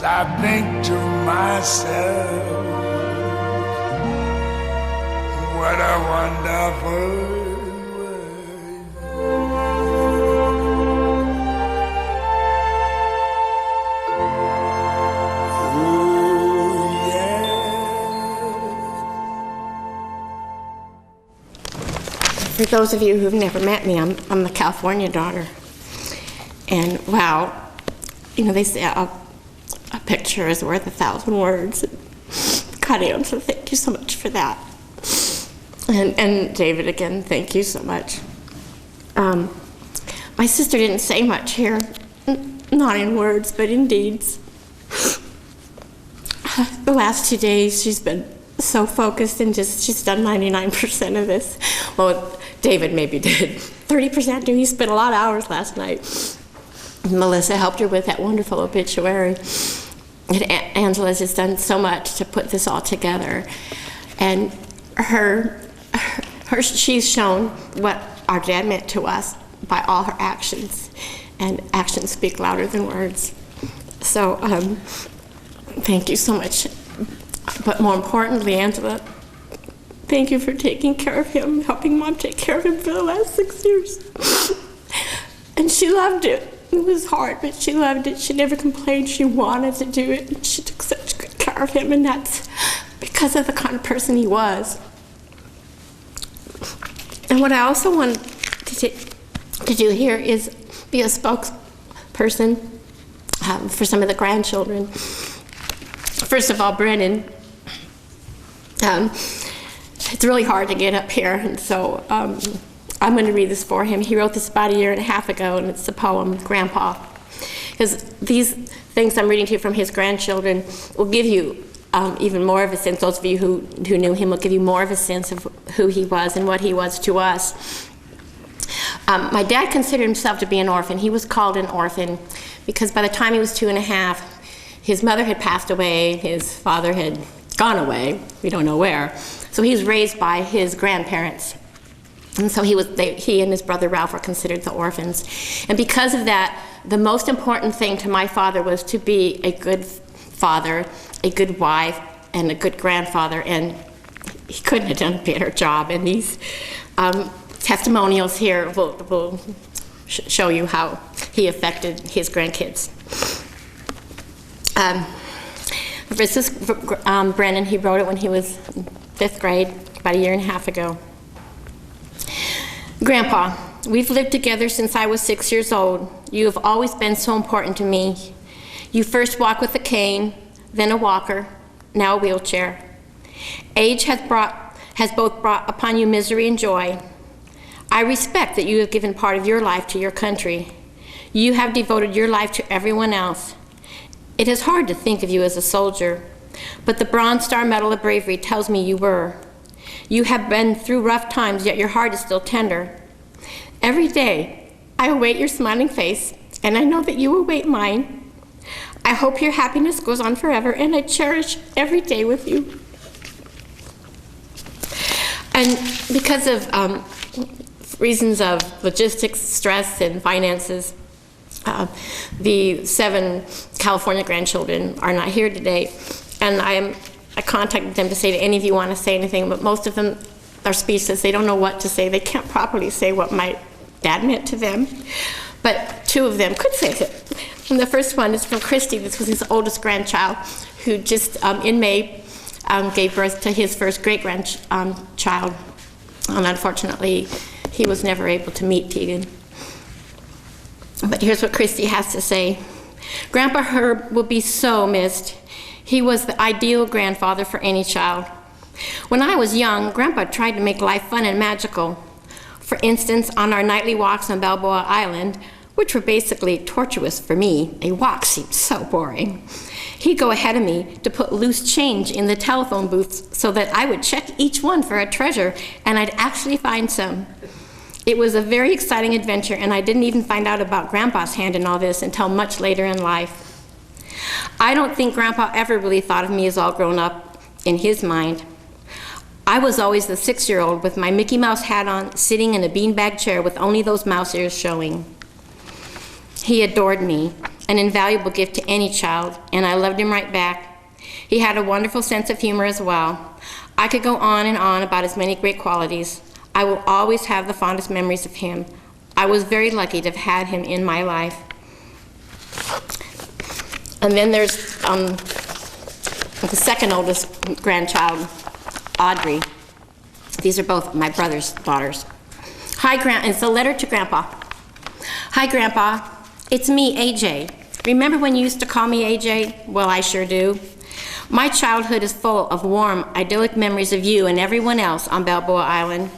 I think to myself, what a wonderful world. Oh, yeah. For those of you who've never met me, I'm the California daughter. And wow, you know, they say a picture is worth 1,000 words. God, Angela, thank you so much for that. And David, again, thank you so much. My sister didn't say much here, not in words, but in deeds. The last 2 days, she's been so focused and she's done 99% of this. Well, David maybe did 30%. He spent a lot of hours last night. Melissa helped her with that wonderful obituary. And Angela's just done so much to put this all together. And she's shown what our dad meant to us by all her actions. And actions speak louder than words. So thank you so much. But more importantly, Angela, thank you for taking care of him, helping Mom take care of him for the last 6 years. And she loved it. It was hard, but she loved it. She never complained. She wanted to do it. And she took such good care of him, and that's because of the kind of person he was. And what I also want to do here is be a spokesperson for some of the grandchildren. First of all, Brennan, it's really hard to get up here, and so I'm going to read this for him. He wrote this about 1.5 years ago, and it's the poem, Grandpa. Because these things I'm reading to you from his grandchildren will give you even more of a sense, those of you who knew him will give you more of a sense of who he was and what he was to us. My dad considered himself to be an orphan. He was called an orphan because by the time he was 2.5, his mother had passed away, his father had gone away, we don't know where. So he was raised by his grandparents. And so he and his brother Ralph were considered the orphans. And because of that, the most important thing to my father was to be a good father, a good wife, and a good grandfather. And he couldn't have done a better job. And these testimonials here will show you how he affected his grandkids. This is Brennan. He wrote it when he was in 5th grade, about 1.5 years ago. Grandpa, we've lived together since I was 6 years old. You have always been so important to me. You first walked with a cane, then a walker, now a wheelchair. Age has both brought upon you misery and joy. I respect that you have given part of your life to your country. You have devoted your life to everyone else. It is hard to think of you as a soldier, but the Bronze Star Medal of Bravery tells me you were. You have been through rough times, yet your heart is still tender. Every day, I await your smiling face, and I know that you await mine. I hope your happiness goes on forever, and I cherish every day with you. And because of reasons of logistics, stress, and finances, the 7 California grandchildren are not here today, and I contacted them to say to any of you want to say anything, but most of them are speechless. They don't know what to say. They can't properly say what my dad meant to them, but 2 of them could say it. And the first one is from Christy. This was his oldest grandchild, who just in May gave birth to his first great-grandchild. And unfortunately, he was never able to meet Tegan. But here's what Christy has to say. Grandpa Herb will be so missed. He was the ideal grandfather for any child. When I was young, Grandpa tried to make life fun and magical. For instance, on our nightly walks on Balboa Island, which were basically tortuous for me, a walk seemed so boring. He'd go ahead of me to put loose change in the telephone booths so that I would check each one for a treasure, and I'd actually find some. It was a very exciting adventure, and I didn't even find out about Grandpa's hand in all this until much later in life. I don't think Grandpa ever really thought of me as all grown up in his mind. I was always the 6-year-old with my Mickey Mouse hat on, sitting in a beanbag chair with only those mouse ears showing. He adored me. an invaluable gift to any child, and I loved him right back. He had a wonderful sense of humor as well. I could go on and on about his many great qualities. I will always have the fondest memories of him. I was very lucky to have had him in my life. And then there's the second oldest grandchild, Audrey. These are both my brother's daughters. Hi, it's a letter to Grandpa. Hi, Grandpa. It's me, AJ. Remember when you used to call me AJ? Well, I sure do. My childhood is full of warm, idyllic memories of you and everyone else on Balboa Island.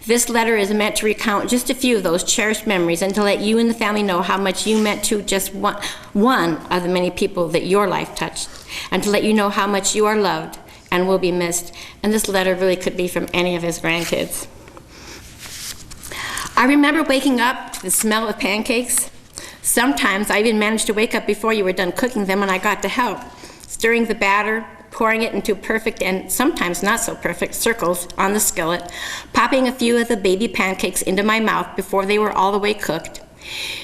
This letter is meant to recount just a few of those cherished memories and to let you and the family know how much you meant to just one of the many people that your life touched, and to let you know how much you are loved and will be missed. And this letter really could be from any of his grandkids. I remember waking up to the smell of pancakes. Sometimes I even managed to wake up before you were done cooking them and I got to help, stirring the batter, pouring it into perfect and sometimes not so perfect circles on the skillet, popping a few of the baby pancakes into my mouth before they were all the way cooked,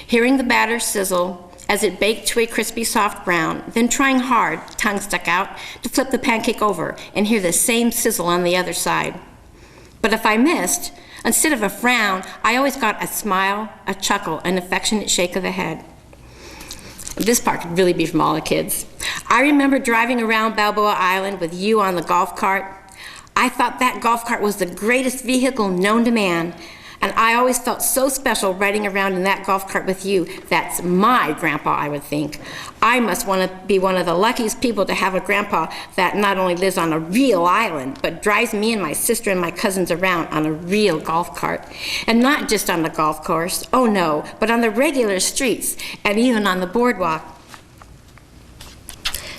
hearing the batter sizzle as it baked to a crispy soft brown, then trying hard, tongue stuck out, to flip the pancake over and hear the same sizzle on the other side. But if I missed, instead of a frown, I always got a smile, a chuckle, an affectionate shake of the head. This part could really be from all the kids. I remember driving around Balboa Island with you on the golf cart. I thought that golf cart was the greatest vehicle known to man, and I always felt so special riding around in that golf cart with you. That's my grandpa, I would think. I must want to be one of the luckiest people to have a grandpa that not only lives on a real island, but drives me and my sister and my cousins around on a real golf cart. And not just on the golf course, oh no, but on the regular streets and even on the boardwalk.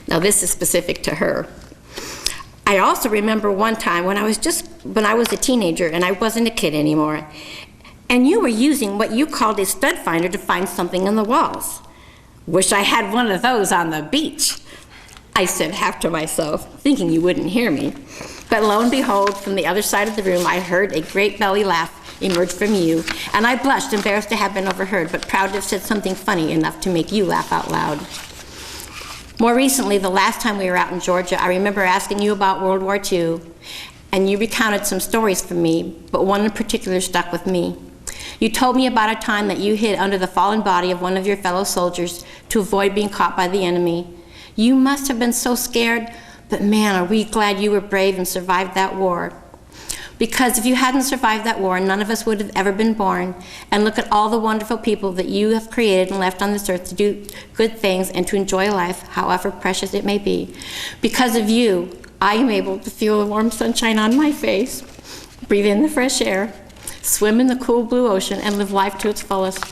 Now this is specific to her. I also remember one time when I was a teenager and I wasn't a kid anymore, and you were using what you called a stud finder to find something in the walls. Wish I had one of those on the beach, I said half to myself, thinking you wouldn't hear me. But lo and behold, from the other side of the room, I heard a great belly laugh emerge from you, and I blushed, embarrassed to have been overheard, but proud to have said something funny enough to make you laugh out loud. More recently, the last time we were out in Georgia, I remember asking you about World War II, and you recounted some stories for me, but one in particular stuck with me. You told me about a time that you hid under the fallen body of one of your fellow soldiers to avoid being caught by the enemy. You must have been so scared, but man, are we glad you were brave and survived that war. Because if you hadn't survived that war, none of us would have ever been born. And look at all the wonderful people that you have created and left on this earth to do good things and to enjoy life, however precious it may be. Because of you, I am able to feel the warm sunshine on my face, breathe in the fresh air, swim in the cool blue ocean, and live life to its fullest.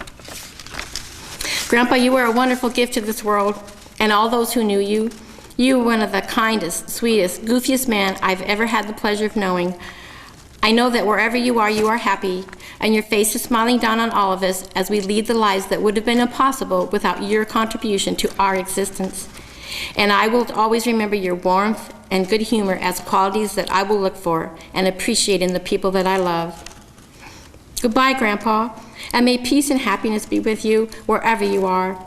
Grandpa, you are a wonderful gift to this world, and all those who knew you. You were one of the kindest, sweetest, goofiest man I've ever had the pleasure of knowing. I know that wherever you are happy, and your face is smiling down on all of us as we lead the lives that would have been impossible without your contribution to our existence. And I will always remember your warmth and good humor as qualities that I will look for and appreciate in the people that I love. Goodbye, Grandpa, and may peace and happiness be with you wherever you are.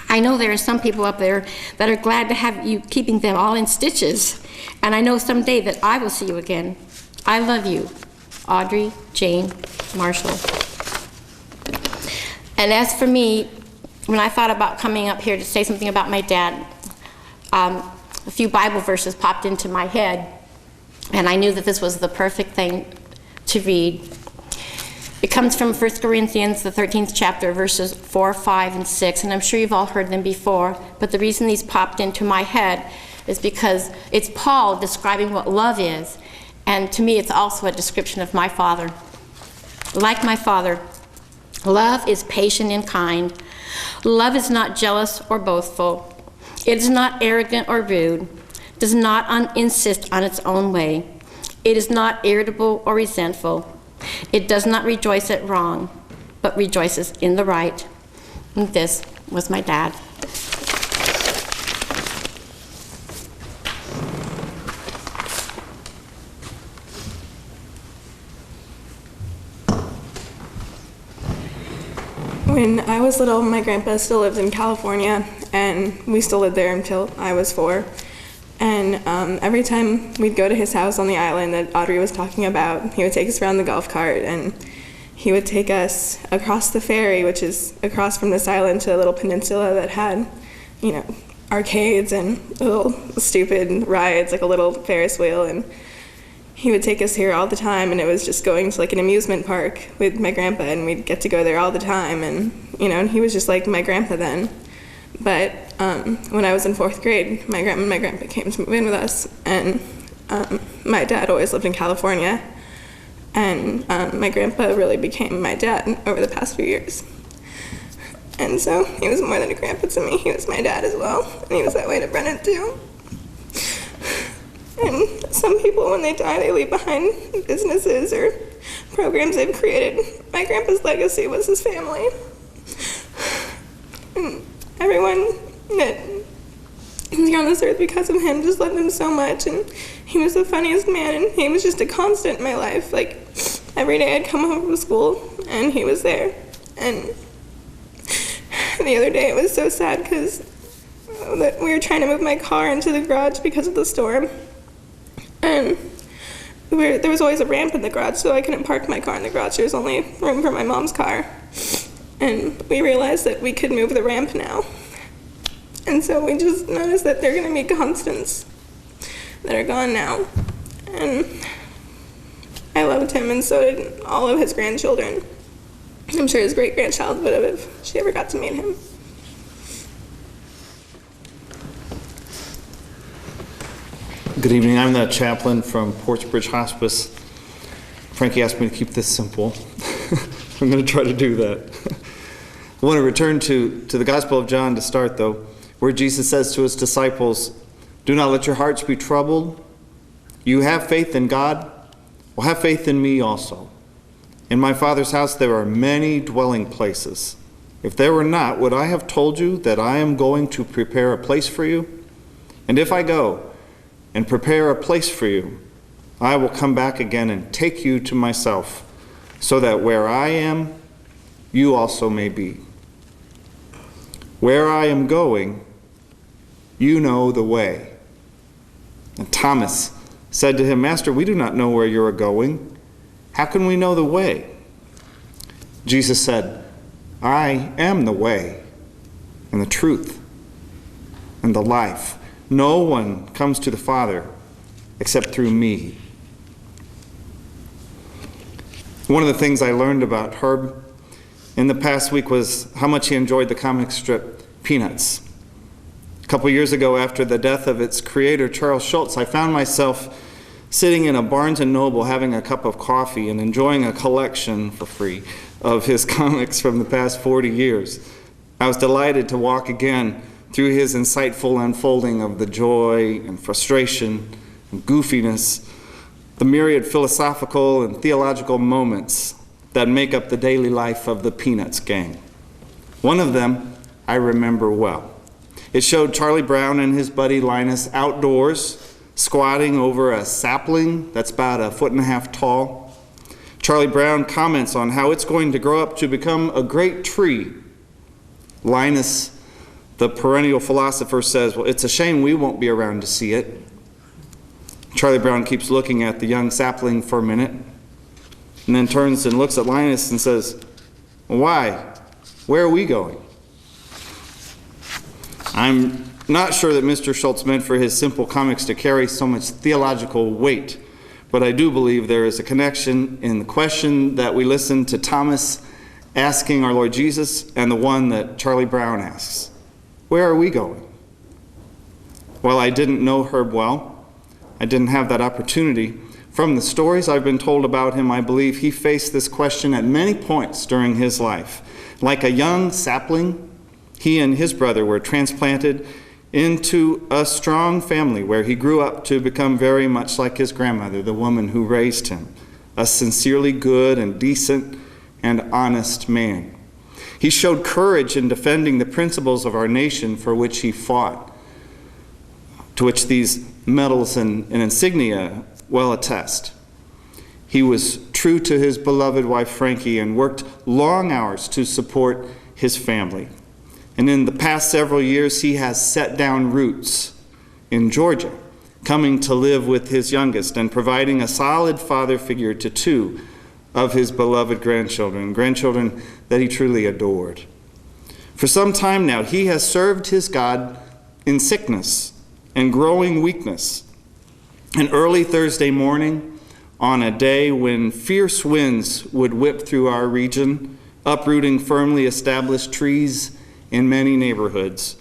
I know there are some people up there that are glad to have you keeping them all in stitches, and I know someday that I will see you again. I love you, Audrey Jane Marshall. And as for me, when I thought about coming up here to say something about my dad, a few Bible verses popped into my head, and I knew that this was the perfect thing to read. It comes from 1 Corinthians, the 13th chapter, verses 4, 5, and 6, and I'm sure you've all heard them before, but the reason these popped into my head is because it's Paul describing what love is. And to me, it's also a description of my father. Like my father, love is patient and kind. Love is not jealous or boastful. It is not arrogant or rude, does not insist on its own way. It is not irritable or resentful. It does not rejoice at wrong, but rejoices in the right. And this was my dad. When I was little, my grandpa still lived in California, and we still lived there until I was 4. And every time we'd go to his house on the island that Audrey was talking about, he would take us around the golf cart, and he would take us across the ferry, which is across from this island, to a little peninsula that had, arcades and little stupid rides, like a little Ferris wheel. And he would take us here all the time, and it was just going to like an amusement park with my grandpa, and we'd get to go there all the time. And and he was just like my grandpa then. But when I was in 4th grade, my grandma and my grandpa came to move in with us, and my dad always lived in California, and my grandpa really became my dad over the past few years. And so he was more than a grandpa to me. He was my dad as well, and he was that way to Brennan too. And some people, when they die, they leave behind businesses or programs they've created. My grandpa's legacy was his family. And everyone that was here on this earth because of him just loved him so much. And he was the funniest man, and he was just a constant in my life. Like, every day I'd come home from school, and he was there. And the other day it was so sad because we were trying to move my car into the garage because of the storm. And there was always a ramp in the garage, so I couldn't park my car in the garage. There was only room for my mom's car. And we realized that we could move the ramp now. And so we just noticed that they're going to be constants that are gone now. And I loved him, and so did all of his grandchildren. I'm sure his great-grandchild would have if she ever got to meet him. Good evening. I'm the chaplain from Portsbridge Hospice. Frankie asked me to keep this simple. I'm going to try to do that. I want to return to the Gospel of John to start, though, where Jesus says to his disciples, "Do not let your hearts be troubled. You have faith in God. Well, have faith in me also. In my Father's house there are many dwelling places. If there were not, would I have told you that I am going to prepare a place for you? And if I go and prepare a place for you, I will come back again and take you to myself, so that where I am, you also may be. Where I am going, you know the way." And Thomas said to him, "Master, we do not know where you are going. How can we know the way?" Jesus said, "I am the way and the truth and the life. No one comes to the Father except through me." One of the things I learned about Herb in the past week was how much he enjoyed the comic strip Peanuts. A couple years ago, after the death of its creator, Charles Schulz, I found myself sitting in a Barnes & Noble having a cup of coffee and enjoying a collection for free of his comics from the past 40 years. I was delighted to walk again through his insightful unfolding of the joy and frustration and goofiness, the myriad philosophical and theological moments that make up the daily life of the Peanuts gang. One of them I remember well. It showed Charlie Brown and his buddy Linus outdoors, squatting over a sapling that's about 1.5 feet tall. Charlie Brown comments on how it's going to grow up to become a great tree. Linus, the perennial philosopher, says, "Well, it's a shame we won't be around to see it." Charlie Brown keeps looking at the young sapling for a minute, and then turns and looks at Linus and says, "Why? Where are we going?" I'm not sure that Mr. Schulz meant for his simple comics to carry so much theological weight, but I do believe there is a connection in the question that we listen to Thomas asking our Lord Jesus and the one that Charlie Brown asks. Where are we going? While I didn't know Herb well, I didn't have that opportunity. From the stories I've been told about him, I believe he faced this question at many points during his life. Like a young sapling, he and his brother were transplanted into a strong family where he grew up to become very much like his grandmother, the woman who raised him, a sincerely good and decent and honest man. He showed courage in defending the principles of our nation for which he fought, to which these medals and insignia well attest. He was true to his beloved wife Frankie and worked long hours to support his family. And in the past several years, he has set down roots in Georgia, coming to live with his youngest and providing a solid father figure to two of his beloved grandchildren that he truly adored. For some time now, he has served his God in sickness and growing weakness. An early Thursday morning, on a day when fierce winds would whip through our region, uprooting firmly established trees in many neighborhoods,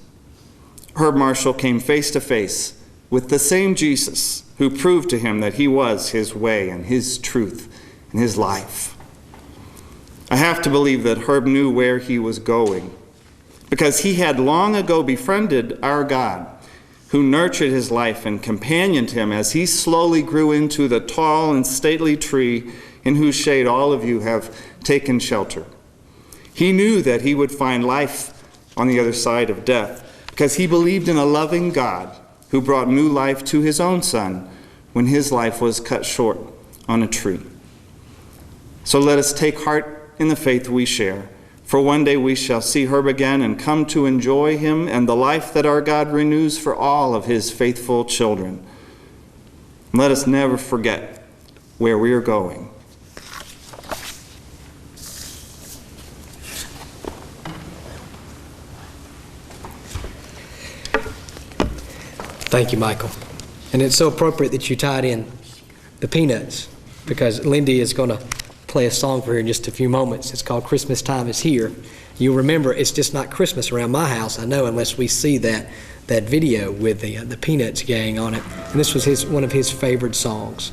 Herb Marshall came face to face with the same Jesus who proved to him that he was his way and his truth and his life. I have to believe that Herb knew where he was going, because he had long ago befriended our God, who nurtured his life and companioned him as he slowly grew into the tall and stately tree in whose shade all of you have taken shelter. He knew that he would find life on the other side of death, because he believed in a loving God who brought new life to his own son when his life was cut short on a tree. So let us take heart in the faith we share, for one day we shall see Herb again and come to enjoy him and the life that our God renews for all of his faithful children. Let us never forget where we are going. Thank you, Michael. And it's so appropriate that you tied in the Peanuts, because Lindy is going to play a song for her in just a few moments. It's called Christmas Time Is Here. You'll remember it's just not Christmas around my house, I know, unless we see that video with the Peanuts gang on it. And this was one of his favorite songs.